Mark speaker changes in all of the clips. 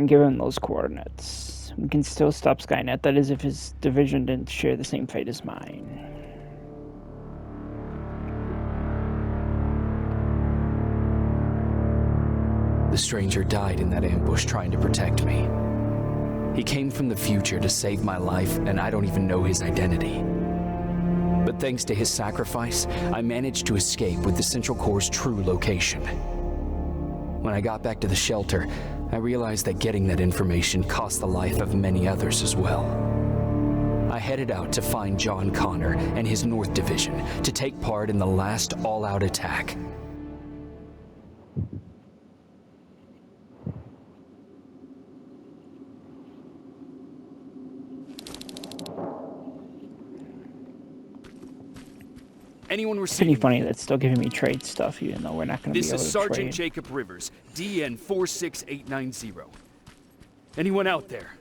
Speaker 1: and give him those coordinates. We can still stop Skynet, that is if his division didn't share the same fate as mine.
Speaker 2: The stranger died in that ambush trying to protect me. He came from the future to save my life, and I don't even know his identity. But thanks to his sacrifice, I managed to escape with the Central Core's true location. When I got back to the shelter, I realized that getting that information cost the life of many others as well. I headed out to find John Connor and his North Division to take part in the last all-out attack.
Speaker 3: Anyone
Speaker 1: It's pretty
Speaker 3: receiving?
Speaker 1: funny that's still giving me trade stuff, even though we're not going to be
Speaker 3: This
Speaker 1: able
Speaker 3: is
Speaker 1: to
Speaker 3: Sergeant
Speaker 1: trade.
Speaker 3: Jacob Rivers, DN 46890. Anyone out there?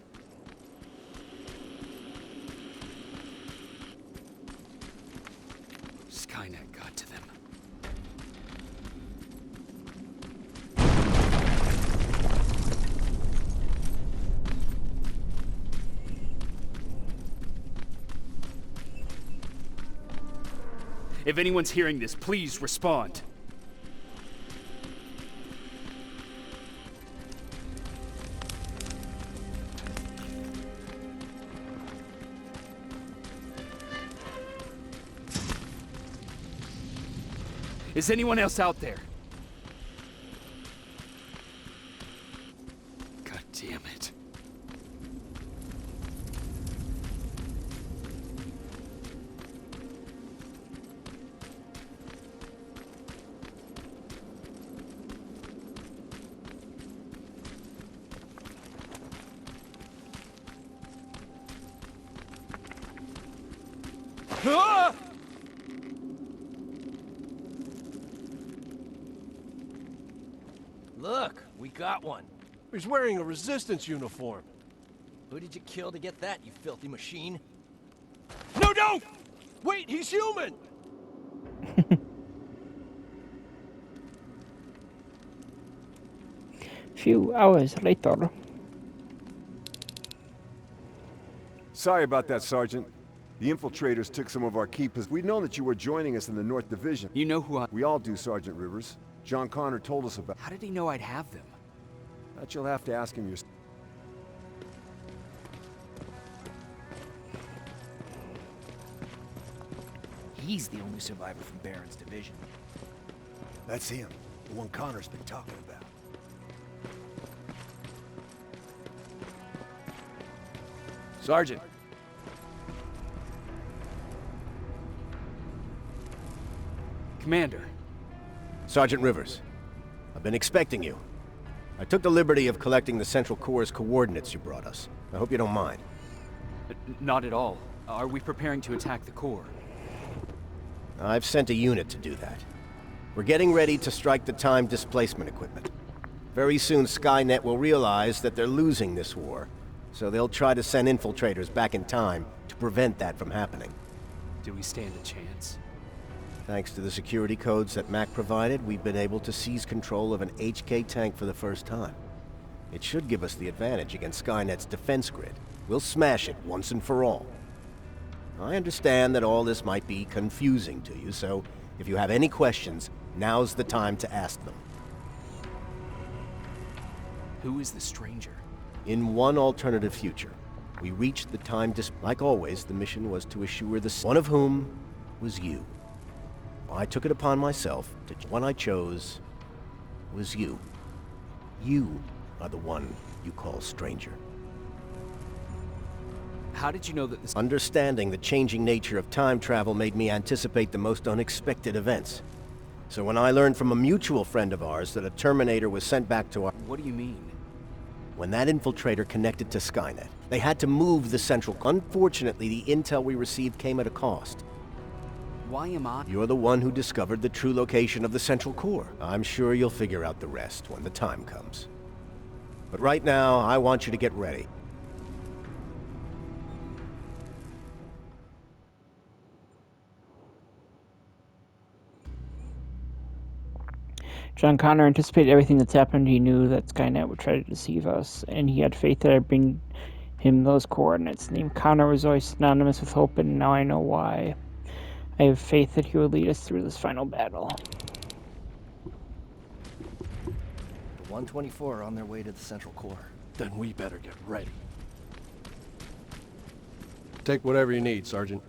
Speaker 3: Skynet got to them. If anyone's hearing this, please respond. Is anyone else out there? God damn it. Ah!
Speaker 4: Look, we got one.
Speaker 5: He's wearing a resistance uniform.
Speaker 4: Who did you kill to get that, you filthy machine?
Speaker 5: No, don't! Wait, he's human!
Speaker 1: Few hours later.
Speaker 6: Sorry about that, Sergeant. The infiltrators took some of our key positions. We'd known that you were joining us in the North Division.
Speaker 3: You know who I...
Speaker 6: We all do, Sergeant Rivers. John Connor told us about...
Speaker 3: How did he know I'd have them?
Speaker 6: That you'll have to ask him yourself.
Speaker 4: He's the only survivor from Baron's division.
Speaker 7: That's him, the one Connor's been talking about.
Speaker 3: Sergeant. Commander.
Speaker 5: Sergeant Rivers, I've been expecting you. I took the liberty of collecting the Central Core's coordinates you brought us. I hope you don't mind.
Speaker 3: Not at all. Are we preparing to attack the core?
Speaker 5: I've sent a unit to do that. We're getting ready to strike the time displacement equipment. Very soon Skynet will realize that they're losing this war, so they'll try to send infiltrators back in time to prevent that from happening.
Speaker 3: Do we stand a chance?
Speaker 5: Thanks to the security codes that Mac provided, we've been able to seize control of an HK tank for the first time. It should give us the advantage against Skynet's defense grid. We'll smash it once and for all. I understand that all this might be confusing to you, so if you have any questions, now's the time to ask them.
Speaker 3: Who is the stranger?
Speaker 5: In one alternative future, we reached the time like always, the mission was to assure the one of whom was you. I took it upon myself to one I chose was you. You are the one you call stranger.
Speaker 3: How did you know that this...
Speaker 5: Understanding the changing nature of time travel made me anticipate the most unexpected events. So when I learned from a mutual friend of ours that a Terminator was sent back to our...
Speaker 3: What do you mean?
Speaker 5: When that infiltrator connected to Skynet, they had to move the central... Unfortunately, the intel we received came at a cost.
Speaker 3: Why am I...
Speaker 5: You're the one who discovered the true location of the Central Core. I'm sure you'll figure out the rest when the time comes. But right now, I want you to get ready.
Speaker 1: John Connor anticipated everything that's happened. He knew that Skynet would try to deceive us, and he had faith that I'd bring him those coordinates. The name Connor was always synonymous with hope, and now I know why. I have faith that he will lead us through this final battle.
Speaker 4: The 124 are on their way to the central core.
Speaker 8: Then we better get ready. Take whatever you need, Sergeant.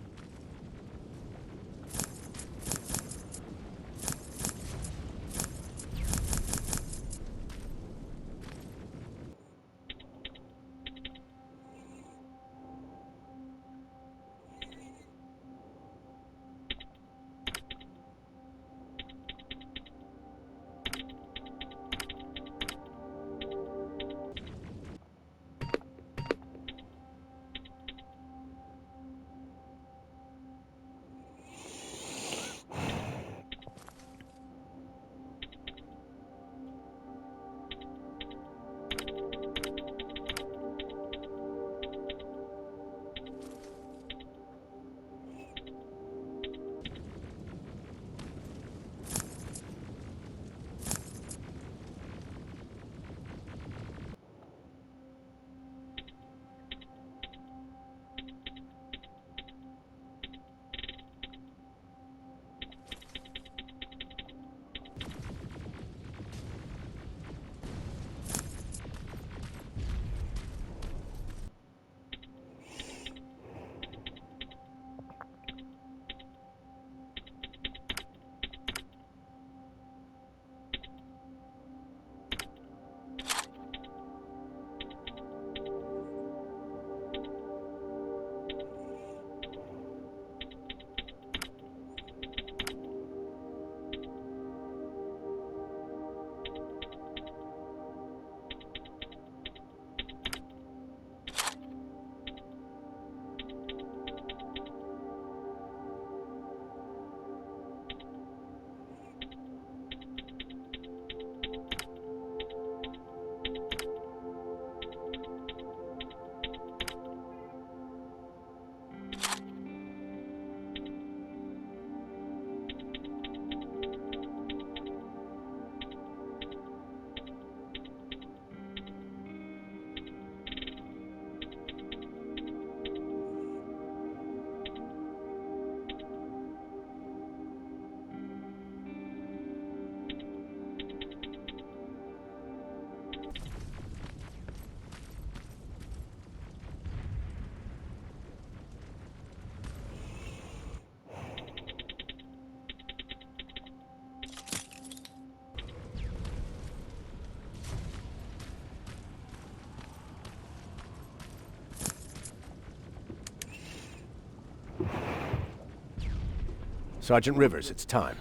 Speaker 5: Sergeant Rivers, it's time.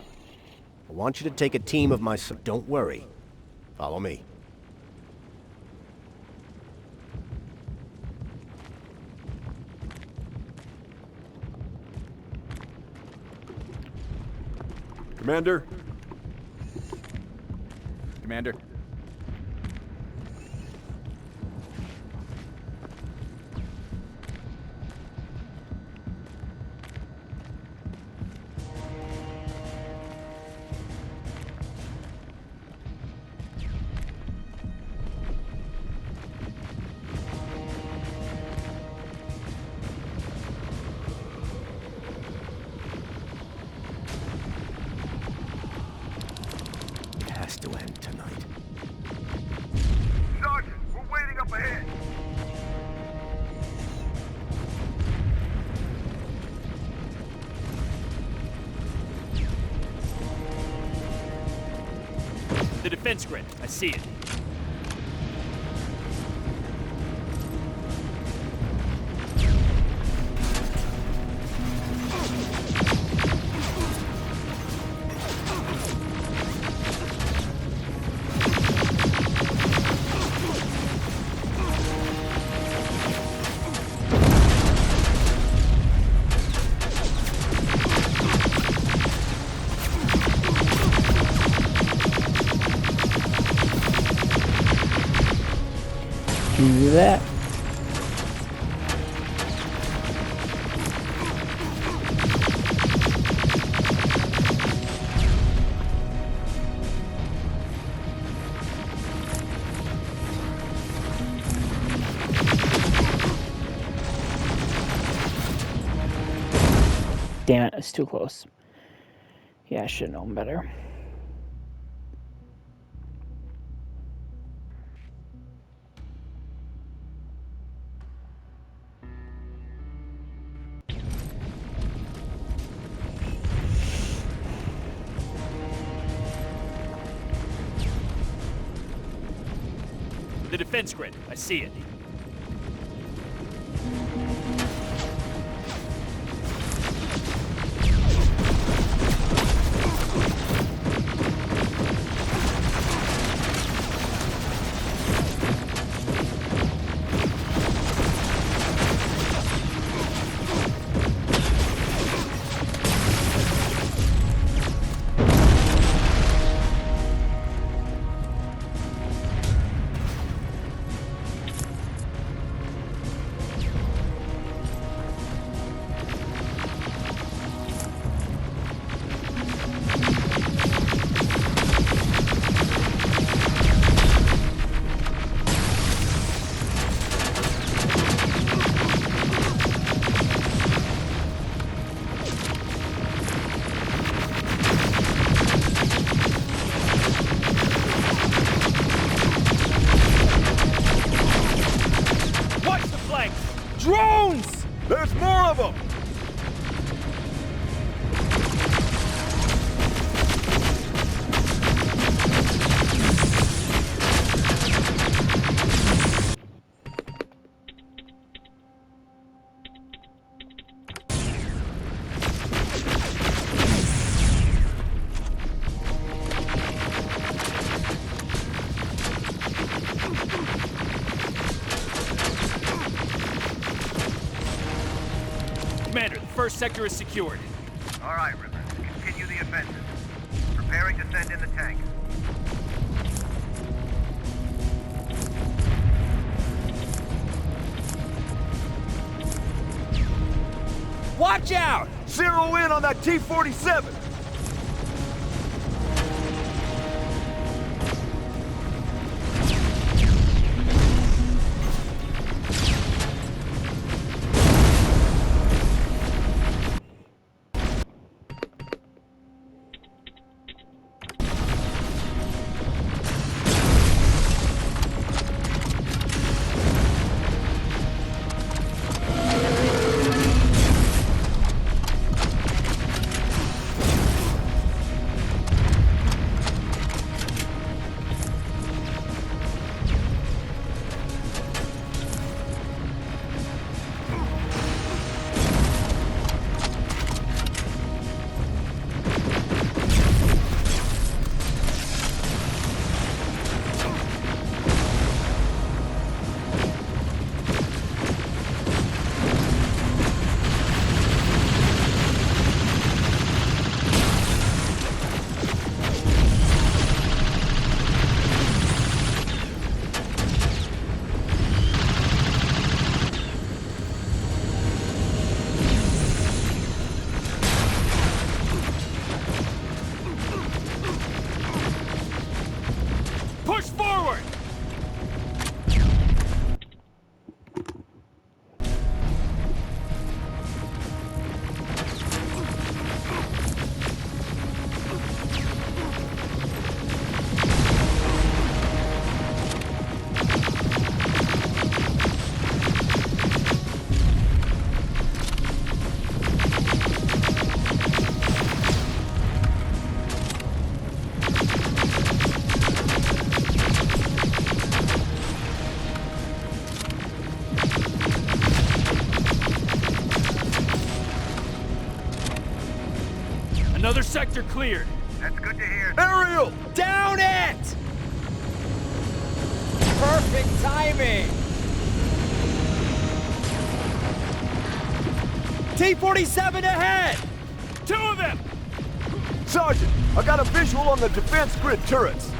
Speaker 5: I want you to take a team of my... Don't worry. Follow me.
Speaker 6: Commander?
Speaker 3: Commander.
Speaker 5: It has to end tonight.
Speaker 7: Sergeant, we're waiting up ahead.
Speaker 3: The defense grid. I see it.
Speaker 1: Do that. Damn it, it's too close. Yeah, I should have known better.
Speaker 3: The defense grid. I see it.
Speaker 6: Drones! There's more of them!
Speaker 3: Commander, the first sector is secured.
Speaker 9: All right, Rivers. Continue the offensive. Preparing to send in the tank.
Speaker 6: Watch out! Zero in on that T-47!
Speaker 3: Push forward! Another sector cleared.
Speaker 9: That's good to hear.
Speaker 6: Aerial!
Speaker 4: Down it! Perfect timing! T-47 ahead!
Speaker 3: Two of them!
Speaker 6: Sergeant, I got a visual on the defense grid turrets.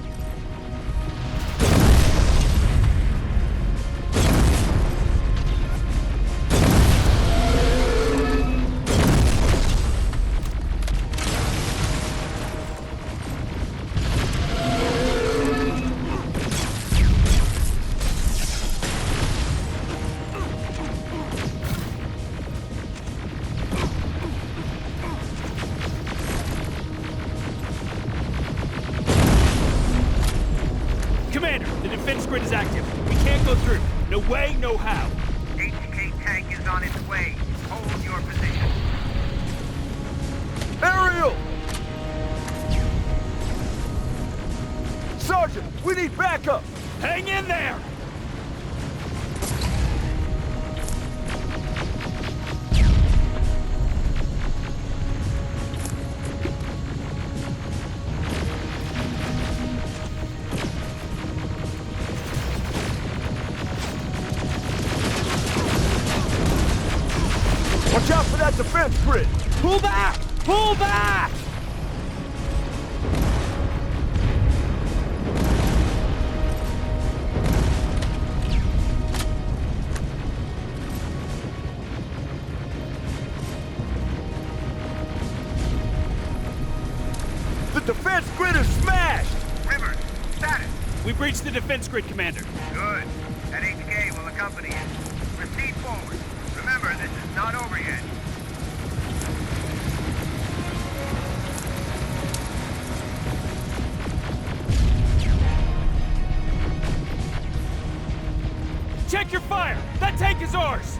Speaker 3: No way, no how.
Speaker 9: HK tank is on its way. Hold your position.
Speaker 6: Ariel! Sergeant, we need backup!
Speaker 3: Hang in there!
Speaker 6: Watch out for that defense grid!
Speaker 3: Pull back! Pull back!
Speaker 6: The defense grid is smashed!
Speaker 9: Rivers, status.
Speaker 3: We breached the defense grid, Commander.
Speaker 9: Good. That HK will accompany you. Proceed forward. Remember, this is not over yet.
Speaker 3: Check your fire! That tank is ours!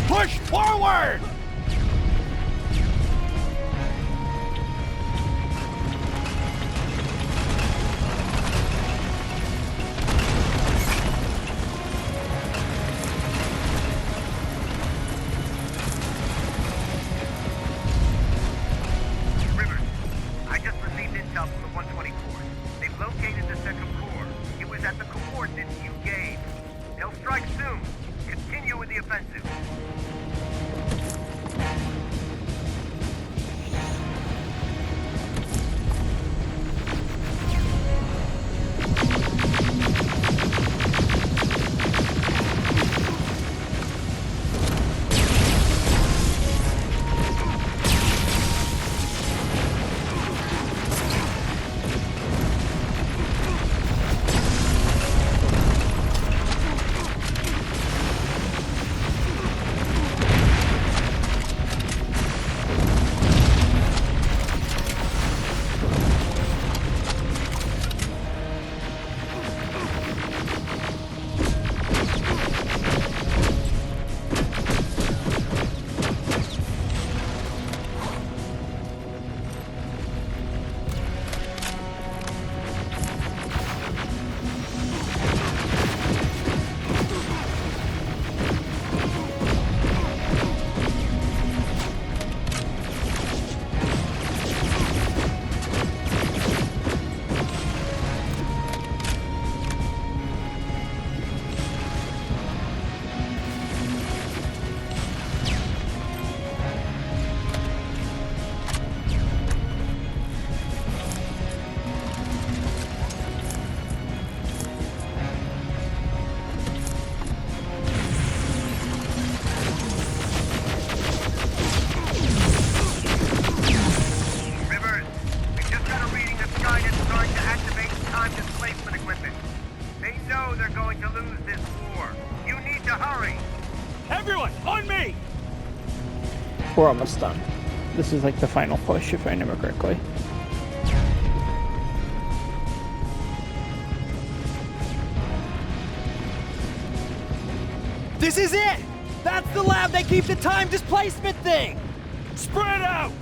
Speaker 3: Push forward!
Speaker 9: Rivers, I just received intel from the 124th. They've located the central core. It was at the coordinates you gave. They'll strike soon. Continue with the offensive. Rivers, we just got a reading that Skynet is trying to activate time displacement equipment. They know they're going to lose this war. You need to hurry.
Speaker 3: Everyone, on me!
Speaker 1: We're almost done. This is like the final push, if I remember correctly.
Speaker 4: This is it! That's the lab that keeps the time displacement thing!
Speaker 3: Spread out!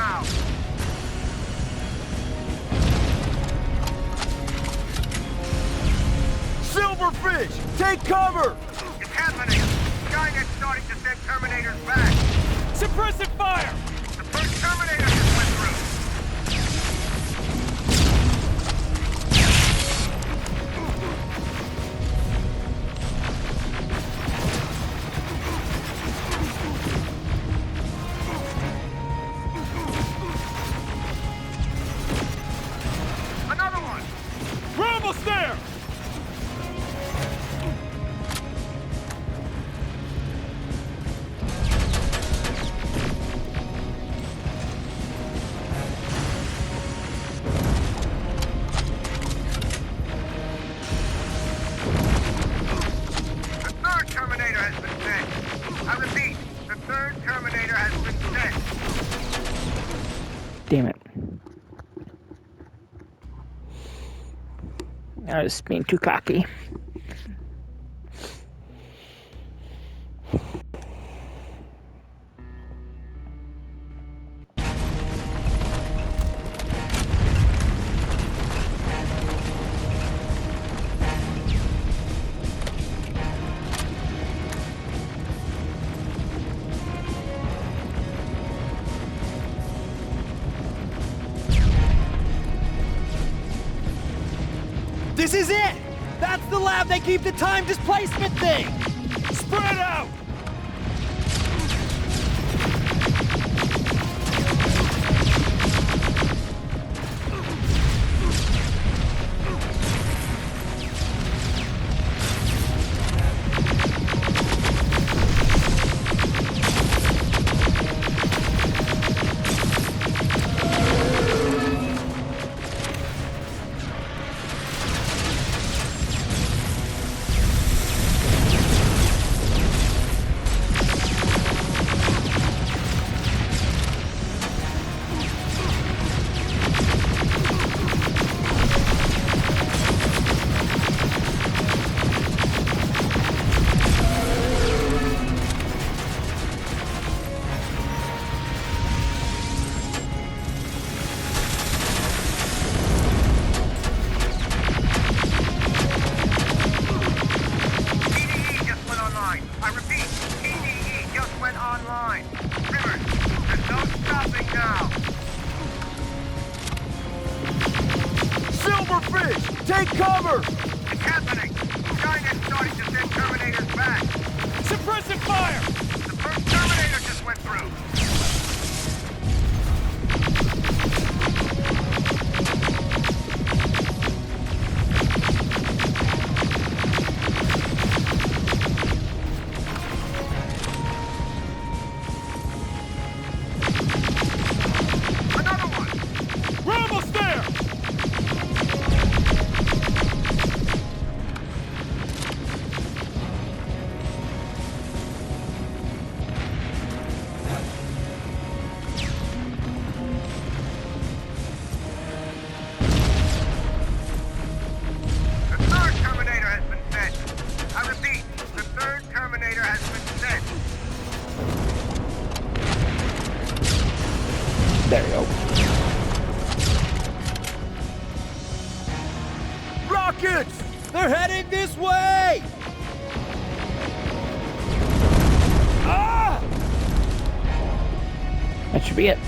Speaker 9: now!
Speaker 6: Silverfish! Take cover!
Speaker 9: It's happening! Skynet's starting to send Terminators back!
Speaker 3: Suppressive fire!
Speaker 9: The first Terminator just went through! Another one!
Speaker 3: We're almost there!
Speaker 9: The third Terminator has been sent! I repeat, the third Terminator has been sent!
Speaker 1: Damn it. I was being too cocky.
Speaker 4: This is it! That's the lab they keep the time displacement thing!
Speaker 3: Spread out!
Speaker 9: TDE just went online. I repeat, TDE just went online. Rivers, there's no stopping now.
Speaker 6: Silverfish! Take cover!
Speaker 9: It's happening. Skynet's starting to send Terminators back.
Speaker 3: Suppressive fire!
Speaker 9: The first Terminator just went through. Another one!
Speaker 3: We're almost there!
Speaker 9: The third Terminator has been sent. I repeat, the third Terminator has been sent.
Speaker 1: There we go.
Speaker 6: Rockets!
Speaker 4: They're heading this way!
Speaker 6: Ah!
Speaker 1: That should be it.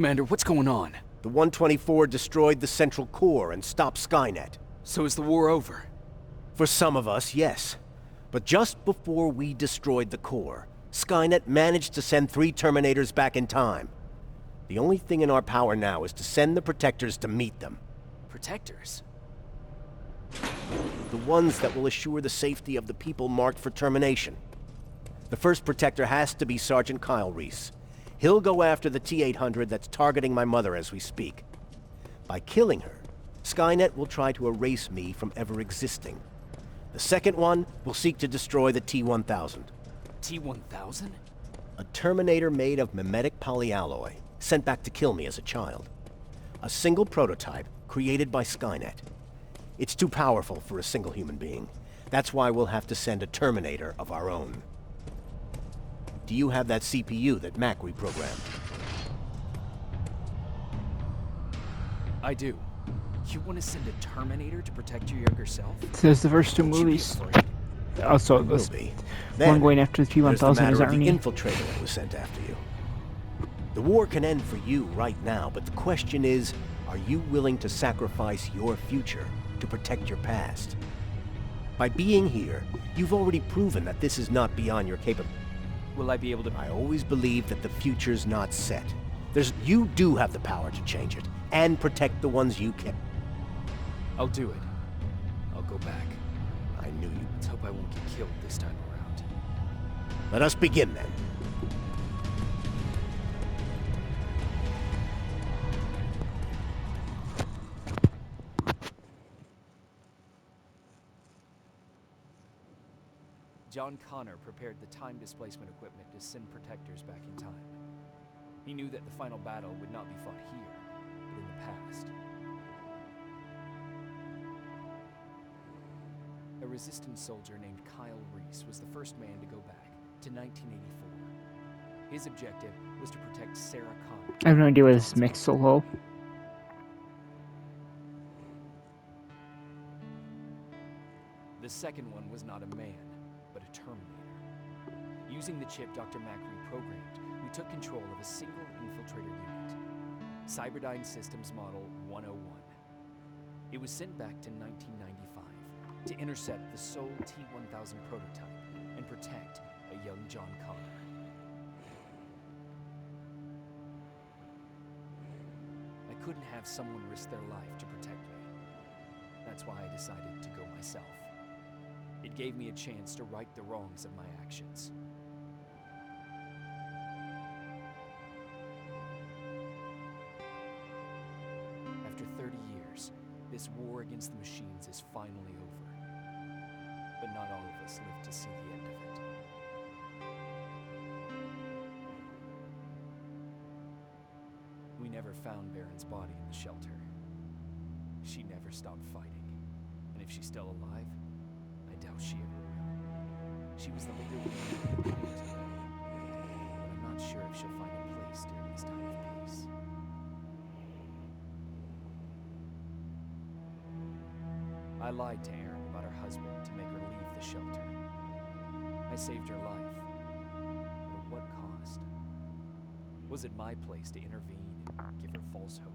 Speaker 2: Commander, what's going on?
Speaker 5: The 124 destroyed the central core and stopped Skynet.
Speaker 2: So is the war over?
Speaker 5: For some of us, yes. But just before we destroyed the core, Skynet managed to send 3 Terminators back in time. The only thing in our power now is to send the Protectors to meet them.
Speaker 2: Protectors?
Speaker 5: The ones that will assure the safety of the people marked for termination. The first Protector has to be Sergeant Kyle Reese. He'll go after the T-800 that's targeting my mother as we speak. By killing her, Skynet will try to erase me from ever existing. The second one will seek to destroy the T-1000.
Speaker 2: T-1000?
Speaker 5: A Terminator made of mimetic polyalloy, sent back to kill me as a child. A single prototype created by Skynet. It's too powerful for a single human being. That's why we'll have to send a Terminator of our own. Do you have that CPU that Mac reprogrammed?
Speaker 2: I do. You want to send a Terminator to protect your younger self?
Speaker 1: Says the first 2
Speaker 5: Don't you be
Speaker 1: movies.
Speaker 5: afraid.
Speaker 1: Also,
Speaker 5: Will
Speaker 1: this
Speaker 5: be.
Speaker 1: one going after the
Speaker 5: there's the
Speaker 1: T-1000
Speaker 5: matter
Speaker 1: is
Speaker 5: of the
Speaker 1: Arnie.
Speaker 5: infiltrator that was sent after you. The war can end for you right now, but the question is, are you willing to sacrifice your future to protect your past? By being here, you've already proven that this is not beyond your capability.
Speaker 2: Will I be able to...
Speaker 5: I always believe that the future's not set. You do have the power to change it, and protect the ones you kept.
Speaker 2: I'll do it. I'll go back.
Speaker 5: I knew you.
Speaker 2: Let's hope I won't get killed this time around.
Speaker 5: Let us begin then.
Speaker 2: John Connor prepared the time displacement equipment to send Protectors back in time. He knew that the final battle would not be fought here, but in the past. A resistance soldier named Kyle Reese was the first man to go back to 1984. His objective was to protect Sarah Connor.
Speaker 1: I have no idea why this is mixed so low.
Speaker 2: The second one was not a man, but a Terminator. Using the chip Dr. Mack reprogrammed, we took control of a single infiltrator unit, Cyberdyne Systems Model 101. It was sent back to 1995 to intercept the sole T-1000 prototype and protect a young John Connor. I couldn't have someone risk their life to protect me. That's why I decided to go myself. It gave me a chance to right the wrongs of my actions. After 30 years, this war against the machines is finally over. But not all of us live to see the end of it. We never found Baron's body in the shelter. She never stopped fighting. And if she's still alive, I doubt she ever will. She was the leader we needed, but I'm not sure if she'll find a place during this time of peace. I lied to Erin about her husband to make her leave the shelter. I saved her life, but at what cost? Was it my place to intervene and give her false hope?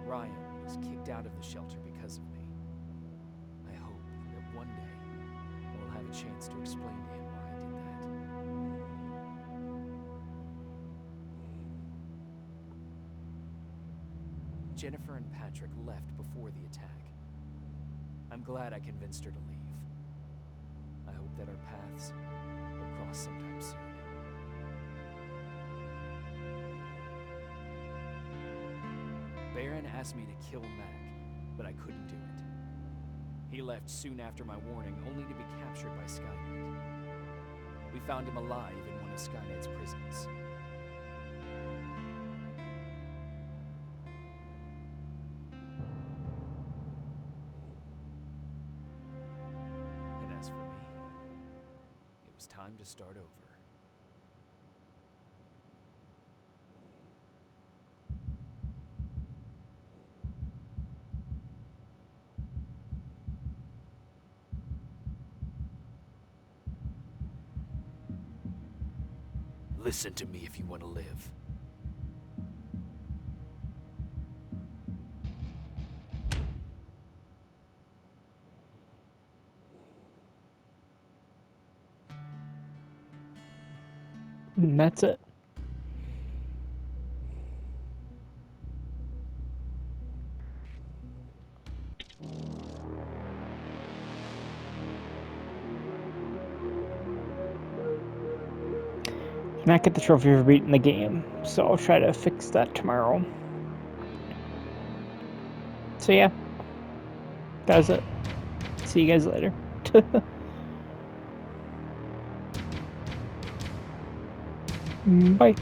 Speaker 2: Ryan was kicked out of the shelter because of me. I hope that one day I will have a chance to explain to him why I did that. Jennifer and Patrick left before the attack. I'm glad I convinced her to leave. I hope that our paths will cross sometime soon. Baron asked me to kill Mac, but I couldn't do it. He left soon after my warning, only to be captured by Skynet. We found him alive in one of Skynet's prisons. And as for me, it was time to start over.
Speaker 3: Listen to me if you want to live.
Speaker 1: And that's it. Did not get the trophy for beating the game, so I'll try to fix that tomorrow. So yeah, that was it. See you guys later. Bye.